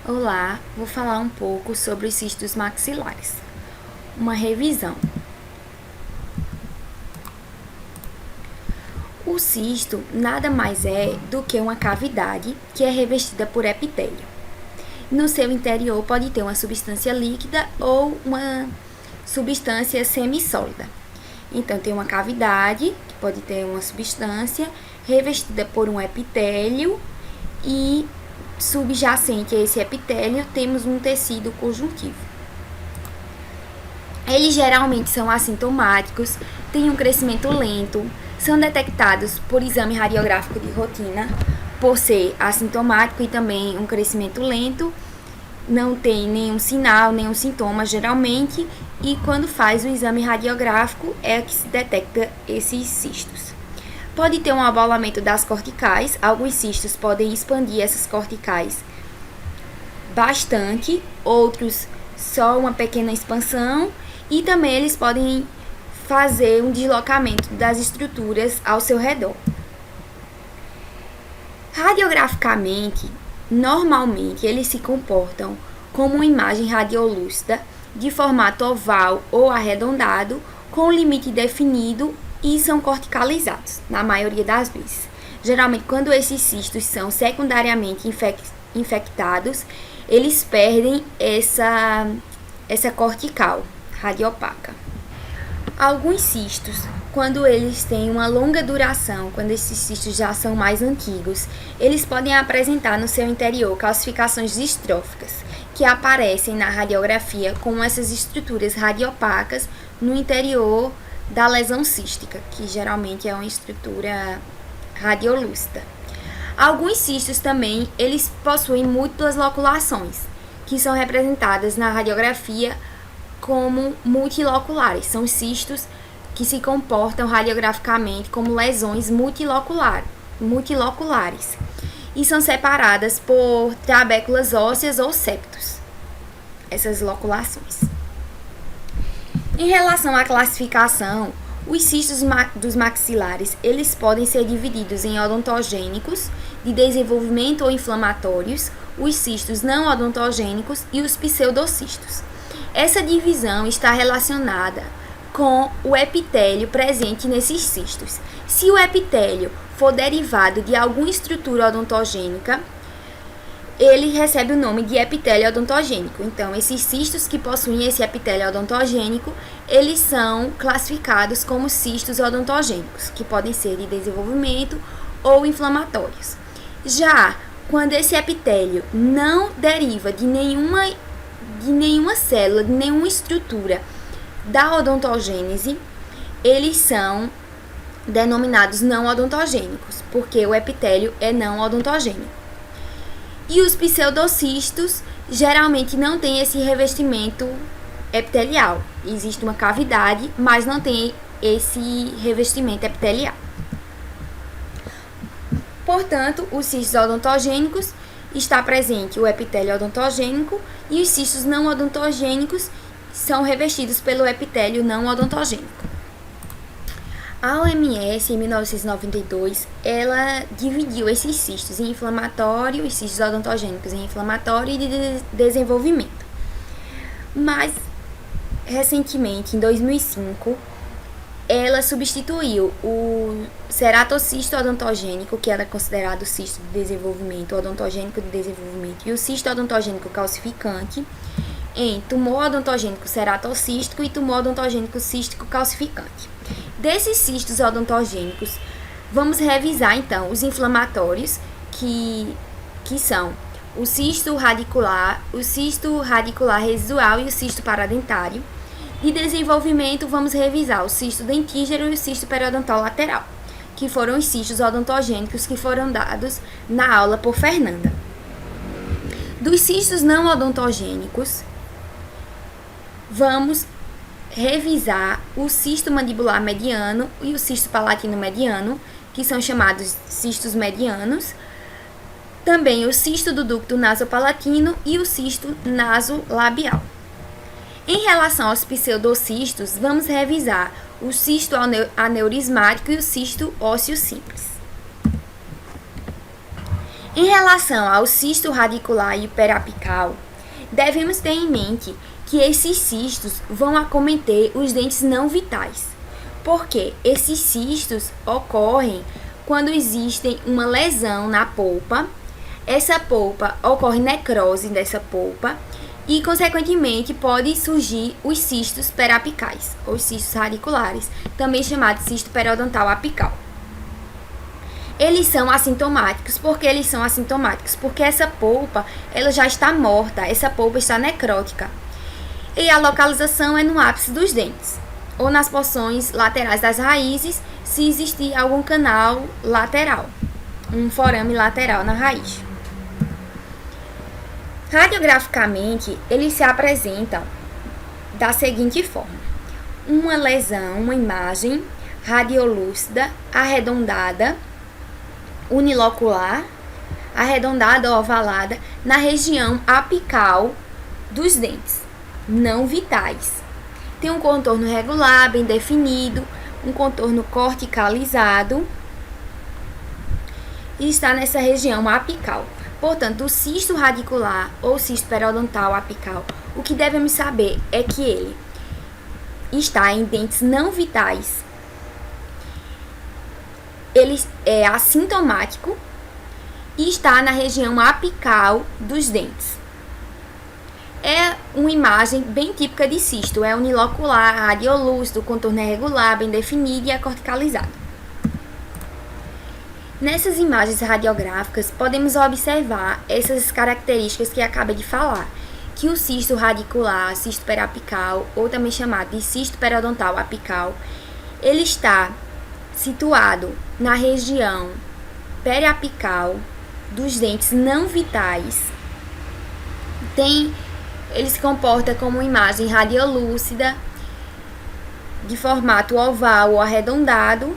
Olá, vou falar um pouco sobre os cistos maxilares. Uma revisão. O cisto nada mais é do que uma cavidade que é revestida por epitélio. No seu interior pode ter uma substância líquida ou uma substância semissólida. Então, tem uma cavidade, que pode ter uma substância revestida por um epitélio e subjacente a esse epitélio temos um tecido conjuntivo. Eles geralmente são assintomáticos, têm um crescimento lento, são detectados por exame radiográfico de rotina, por ser assintomático e também um crescimento lento, não tem nenhum sinal, nenhum sintoma geralmente, e quando faz o exame radiográfico é que se detecta esses cistos. Pode ter um abolamento das corticais, alguns cistos podem expandir essas corticais bastante, outros só uma pequena expansão, e também eles podem fazer um deslocamento das estruturas ao seu redor. Radiograficamente, normalmente eles se comportam como uma imagem radiolúcida de formato oval ou arredondado, com limite definido e são corticalizados, na maioria das vezes. Geralmente, quando esses cistos são secundariamente infectados, eles perdem essa cortical radiopaca. Alguns cistos, quando eles têm uma longa duração, quando esses cistos já são mais antigos, eles podem apresentar no seu interior calcificações distróficas, que aparecem na radiografia com essas estruturas radiopacas no interior da lesão cística, que geralmente é uma estrutura radiolúcida. Alguns cistos também, eles possuem múltiplas loculações, que são representadas na radiografia como multiloculares. São cistos que se comportam radiograficamente como lesões multiloculares e são separadas por trabéculas ósseas ou septos, essas loculações. Em relação à classificação, os cistos dos maxilares, eles podem ser divididos em odontogênicos, de desenvolvimento ou inflamatórios, os cistos não odontogênicos e os pseudocistos. Essa divisão está relacionada com o epitélio presente nesses cistos. Se o epitélio for derivado de alguma estrutura odontogênica, ele recebe o nome de epitélio odontogênico. Então, esses cistos que possuem esse epitélio odontogênico, eles são classificados como cistos odontogênicos, que podem ser de desenvolvimento ou inflamatórios. Já quando esse epitélio não deriva de nenhuma célula, de nenhuma estrutura da odontogênese, eles são denominados não odontogênicos, porque o epitélio é não odontogênico. E os pseudocistos geralmente não têm esse revestimento epitelial. Existe uma cavidade, mas não tem esse revestimento epitelial. Portanto, os cistos odontogênicos está presente o epitélio odontogênico e os cistos não odontogênicos são revestidos pelo epitélio não odontogênico. A OMS, em 1992, ela dividiu esses cistos em inflamatório, os cistos odontogênicos em inflamatório e de desenvolvimento. Mas, recentemente, em 2005, ela substituiu o ceratocisto odontogênico, que era considerado cisto de desenvolvimento, odontogênico de desenvolvimento, e o cisto odontogênico calcificante, em tumor odontogênico ceratocístico e tumor odontogênico cístico calcificante. Desses cistos odontogênicos, vamos revisar então os inflamatórios, que são o cisto radicular residual e o cisto paradentário. De desenvolvimento, vamos revisar o cisto dentígero e o cisto periodontal lateral, que foram os cistos odontogênicos que foram dados na aula por Fernanda. Dos cistos não odontogênicos, vamos revisar o cisto mandibular mediano e o cisto palatino mediano, que são chamados cistos medianos. Também o cisto do ducto nasopalatino e o cisto nasolabial. Em relação aos pseudocistos, vamos revisar o cisto aneurismático e o cisto ósseo simples. Em relação ao cisto radicular e periapical, devemos ter em mente que esses cistos vão acometer os dentes não vitais, porque esses cistos ocorrem quando existe uma lesão na polpa, essa polpa ocorre necrose dessa polpa e, consequentemente, pode surgir os cistos periapicais, ou cistos radiculares, também chamados cisto periodontal apical. Eles são assintomáticos. Por que eles são assintomáticos? Porque essa polpa ela já está morta, essa polpa está necrótica. E a localização é no ápice dos dentes, ou nas porções laterais das raízes, se existir algum canal lateral, um forame lateral na raiz. Radiograficamente, eles se apresentam da seguinte forma: uma lesão, uma imagem radiolúcida, arredondada, unilocular, arredondada ou ovalada, na região apical dos dentes, não vitais. Tem um contorno regular, bem definido, um contorno corticalizado e está nessa região apical. Portanto, o cisto radicular ou cisto periodontal apical, o que devemos saber é que ele está em dentes não vitais, ele é assintomático e está na região apical dos dentes. É uma imagem bem típica de cisto, é unilocular, radiolúcido, o contorno é regular, bem definido e é corticalizado. Nessas imagens radiográficas, podemos observar essas características que acabei de falar, que o cisto radicular, cisto periapical, ou também chamado de cisto periodontal apical, ele está situado na região periapical dos dentes não vitais. Ele se comporta como uma imagem radiolúcida, de formato oval ou arredondado,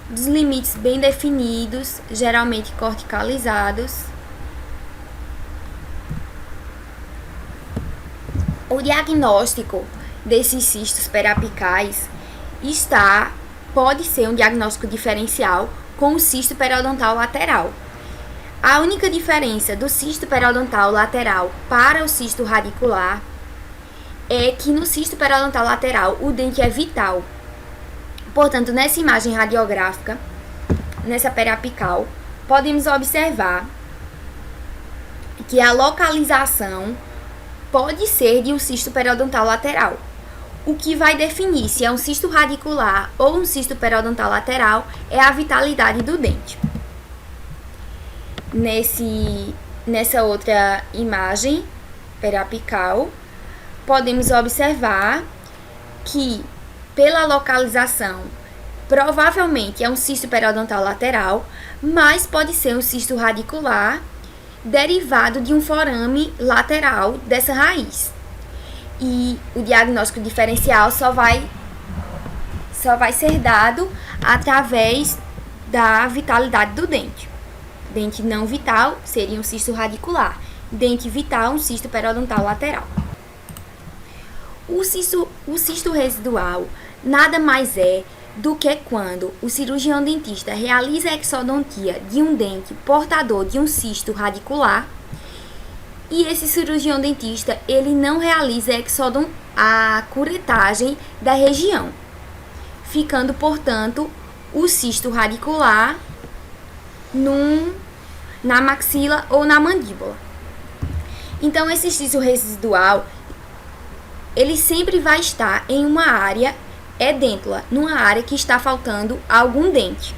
dos limites bem definidos, geralmente corticalizados. O diagnóstico desses cistos periapicais pode ser um diagnóstico diferencial com o cisto periodontal lateral. A única diferença do cisto periodontal lateral para o cisto radicular é que no cisto periodontal lateral o dente é vital. Portanto, nessa imagem radiográfica, nessa periapical, podemos observar que a localização pode ser de um cisto periodontal lateral. O que vai definir se é um cisto radicular ou um cisto periodontal lateral é a vitalidade do dente. Nessa outra imagem periapical, podemos observar que, pela localização, provavelmente é um cisto periodontal lateral, mas pode ser um cisto radicular derivado de um forame lateral dessa raiz. E o diagnóstico diferencial só vai ser dado através da vitalidade do dente. Dente não vital seria um cisto radicular. Dente vital, um cisto periodontal lateral. O cisto residual nada mais é do que quando o cirurgião dentista realiza a exodontia de um dente portador de um cisto radicular e esse cirurgião dentista ele não realiza a curetagem da região, ficando, portanto, o cisto radicular na maxila ou na mandíbula. Então, esse cisto residual ele sempre vai estar em uma área edêntula, numa área que está faltando algum dente.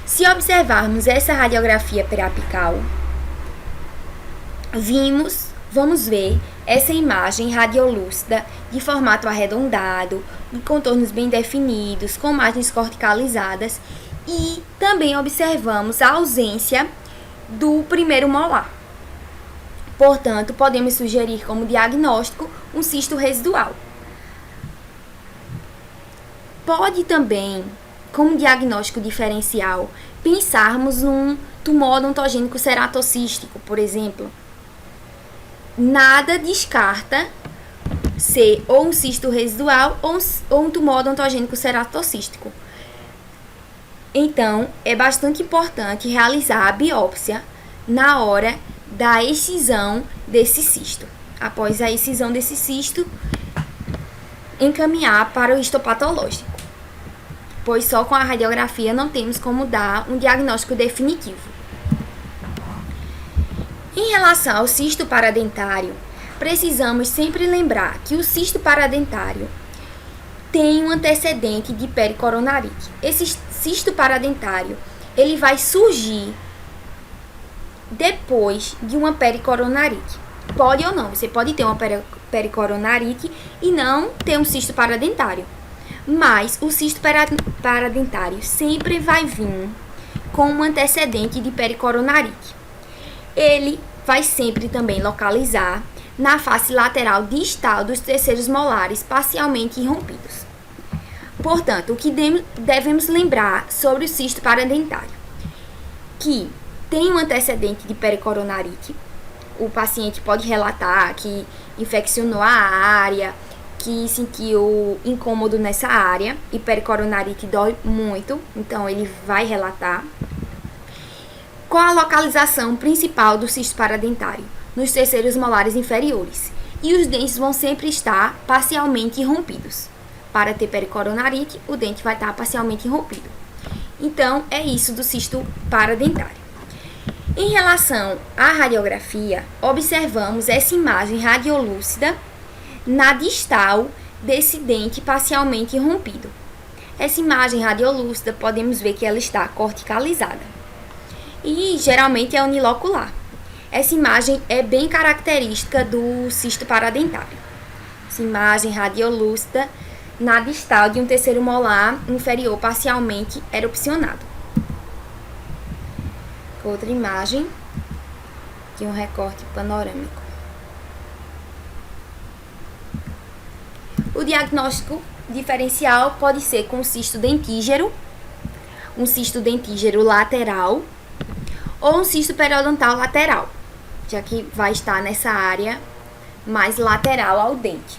Se observarmos essa radiografia periapical, vamos ver essa imagem radiolúcida de formato arredondado, de contornos bem definidos, com margens corticalizadas e também observamos a ausência do primeiro molar. Portanto, podemos sugerir como diagnóstico um cisto residual. Pode também, como diagnóstico diferencial, pensarmos num tumor odontogênico ceratocístico, por exemplo. Nada descarta ser ou um cisto residual ou um tumor odontogênico ceratocístico. Então, é bastante importante realizar a biópsia na hora da excisão desse cisto. Após a excisão desse cisto, encaminhar para o histopatológico, pois só com a radiografia não temos como dar um diagnóstico definitivo. Em relação ao cisto paradentário, precisamos sempre lembrar que o cisto paradentário tem um antecedente de pericoronarite. Esse cisto paradentário, ele vai surgir depois de uma pericoronarite. Pode ou não, você pode ter uma pericoronarite e não ter um cisto paradentário. Mas o cisto paradentário sempre vai vir com um antecedente de pericoronarite. Ele vai sempre também localizar na face lateral distal dos terceiros molares parcialmente irrompidos. Portanto, o que devemos lembrar sobre o cisto paradentário? Que tem um antecedente de pericoronarite. O paciente pode relatar que infeccionou a área, que sentiu incômodo nessa área, e pericoronarite dói muito, então ele vai relatar. Qual a localização principal do cisto paradentário? Nos terceiros molares inferiores. E os dentes vão sempre estar parcialmente irrompidos. Para ter pericoronarite, o dente vai estar parcialmente irrompido. Então, é isso do cisto paradentário. Em relação à radiografia, observamos essa imagem radiolúcida na distal desse dente parcialmente irrompido. Essa imagem radiolúcida, podemos ver que ela está corticalizada e geralmente é unilocular. Essa imagem é bem característica do cisto paradentário. Essa imagem radiolúcida na distal de um terceiro molar inferior parcialmente erupcionado. Outra imagem de um recorte panorâmico. O diagnóstico diferencial pode ser com cisto dentígero, um cisto dentígero lateral ou um cisto periodontal lateral, já que vai estar nessa área mais lateral ao dente.